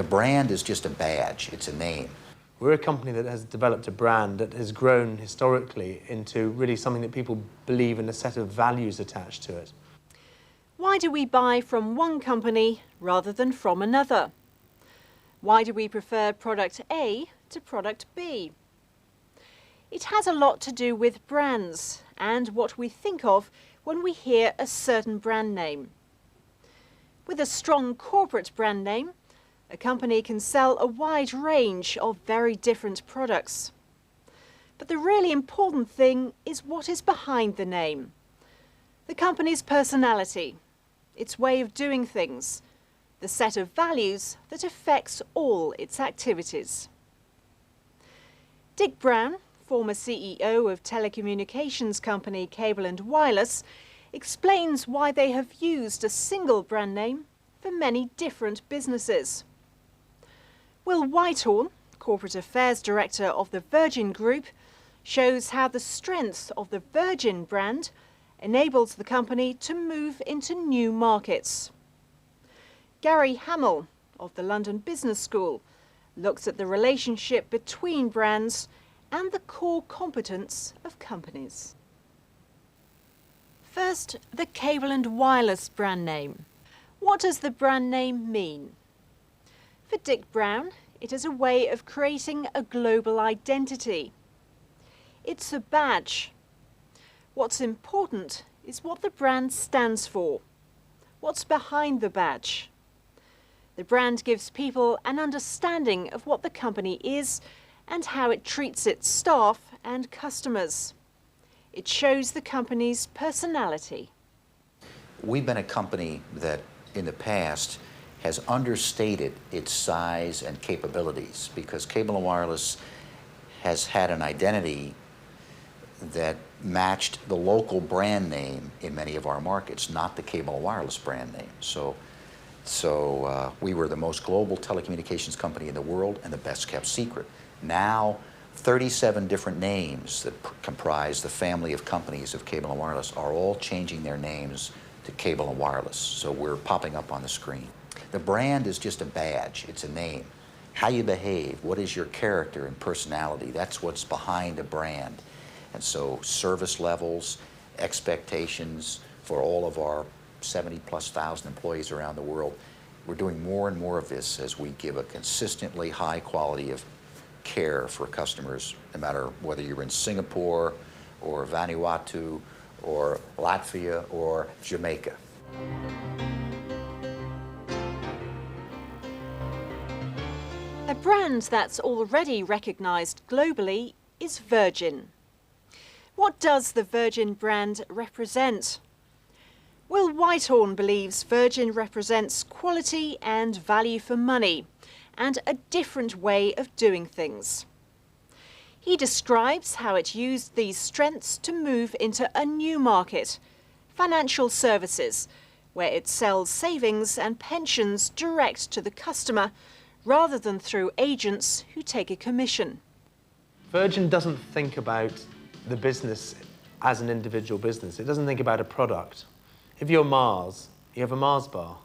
brand is just a badge, it's a name. We're a company that has developed a brand that has grown historically into really something that people believe in, a set of values attached to it. Why do we buy from one company rather than from another? Why do we prefer product A to product B? It has a lot to do with brands and what we think of when we hear a certain brand name. With a strong corporate brand name, a company can sell a wide range of very different products. But the really important thing is what is behind the name. The company's personality, its way of doing things, the set of values that affects all its activities. Dick Brown, former CEO of telecommunications company Cable and Wireless, explains why they have used a single brand name for many different businesses. Will Whitehorn, Corporate Affairs Director of the Virgin Group, shows how the strength of the Virgin brand enables the company to move into new markets. Gary Hamill of the London Business School looks at the relationship between brands and the core competence of companies. First, the Cable and Wireless brand name. What does the brand name mean? For Dick Brown, it is a way of creating a global identity. It's a badge. What's important is what the brand stands for. What's behind the badge? The brand gives people an understanding of what the company is and how it treats its staff and customers. It shows the company's personality. We've been a company that in the past has understated its size and capabilities because Cable and Wireless has had an identity that matched the local brand name in many of our markets, not the Cable and Wireless brand name. So we were the most global telecommunications company in the world and the best kept secret. Now, 37 different names that comprise the family of companies of Cable and Wireless are all changing their names to Cable and Wireless. So we're popping up on the screen. The brand is just a badge, it's a name. How you behave, what is your character and personality, that's what's behind a brand. And so service levels, expectations for all of our 70,000+ employees around the world, we're doing more and more of this as we give a consistently high quality of care for customers, no matter whether you're in Singapore or Vanuatu or Latvia or Jamaica. A brand that's already recognised globally is Virgin. What does the Virgin brand represent? Will Whitehorn believes Virgin represents quality and value for money and a different way of doing things. He describes how it used these strengths to move into a new market, financial services, where it sells savings and pensions direct to the customer rather than through agents who take a commission. Virgin doesn't think about the business as an individual business. It doesn't think about a product. If you're Mars, you have a Mars bar.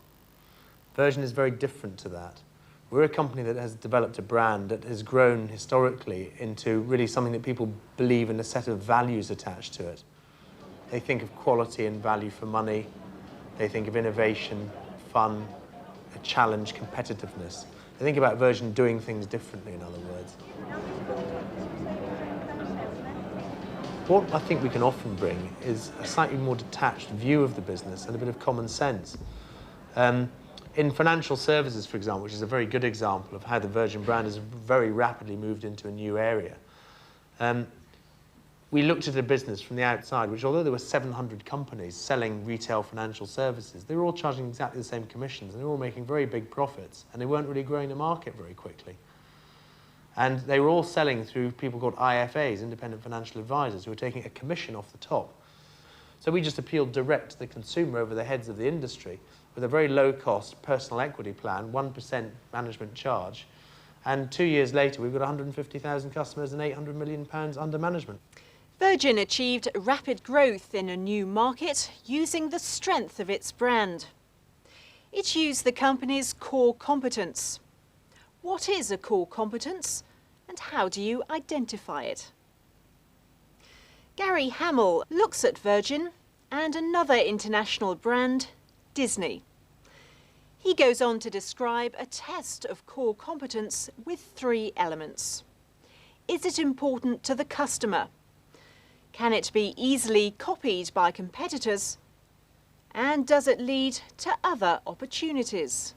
Virgin is very different to that. We're a company that has developed a brand that has grown historically into really something that people believe in, a set of values attached to it. They think of quality and value for money. They think of innovation, fun, a challenge, competitiveness. They think about Virgin doing things differently, in other words. What I think we can often bring is a slightly more detached view of the business and a bit of common sense. In financial services, for example, which is a very good example of how the Virgin brand has very rapidly moved into a new area, we looked at a business from the outside, which although there were 700 companies selling retail financial services, they were all charging exactly the same commissions, and they were all making very big profits, and they weren't really growing the market very quickly. And they were all selling through people called IFAs, independent financial advisors, who were taking a commission off the top. So we just appealed direct to the consumer over the heads of the industry with a very low-cost personal equity plan, 1% management charge. And 2 years later, we've got 150,000 customers and £800 million under management. Virgin achieved rapid growth in a new market using the strength of its brand. It used the company's core competence. What is a core competence and how do you identify it? Gary Hamel looks at Virgin and another international brand, Disney. He goes on to describe a test of core competence with 3 elements. Is it important to the customer? Can it be easily copied by competitors? And does it lead to other opportunities?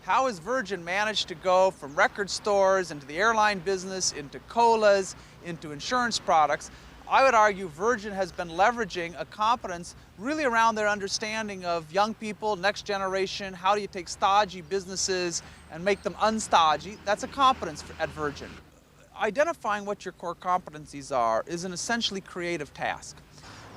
How has Virgin managed to go from record stores into the airline business, into colas, into insurance products? I would argue Virgin has been leveraging a competence really around their understanding of young people, next generation, how do you take stodgy businesses and make them unstodgy? That's a competence at Virgin. Identifying what your core competencies are is an essentially creative task.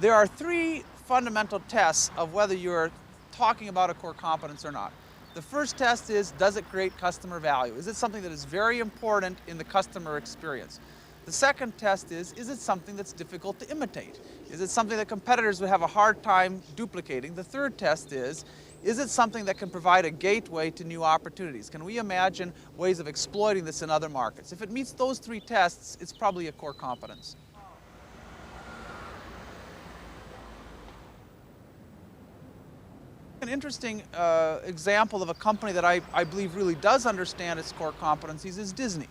There are 3 fundamental tests of whether you're talking about a core competence or not. The first test is, does it create customer value? Is it something that is very important in the customer experience? The second test is it something that's difficult to imitate? Is it something that competitors would have a hard time duplicating? The third test is it something that can provide a gateway to new opportunities? Can we imagine ways of exploiting this in other markets? If it meets those 3 tests, it's probably a core competence. An interesting example of a company that I believe really does understand its core competencies is Disney.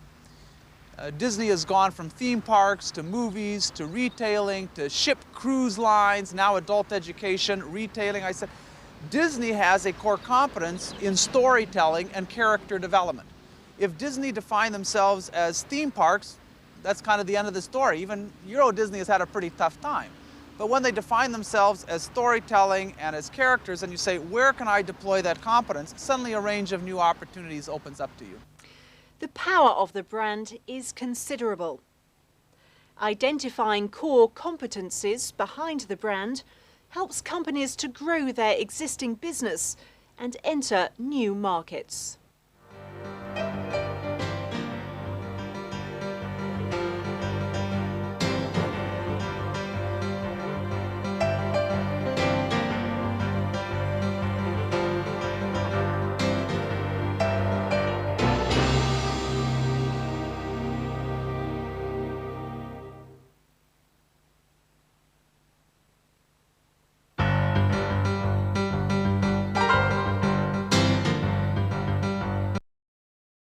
Disney has gone from theme parks to movies to retailing to ship cruise lines, now adult education, retailing. I said, Disney has a core competence in storytelling and character development. If Disney defined themselves as theme parks, that's kind of the end of the story. Even Euro Disney has had a pretty tough time. But when they define themselves as storytelling and as characters, and you say, where can I deploy that competence? Suddenly a range of new opportunities opens up to you. The power of the brand is considerable. Identifying core competencies behind the brand helps companies to grow their existing business and enter new markets.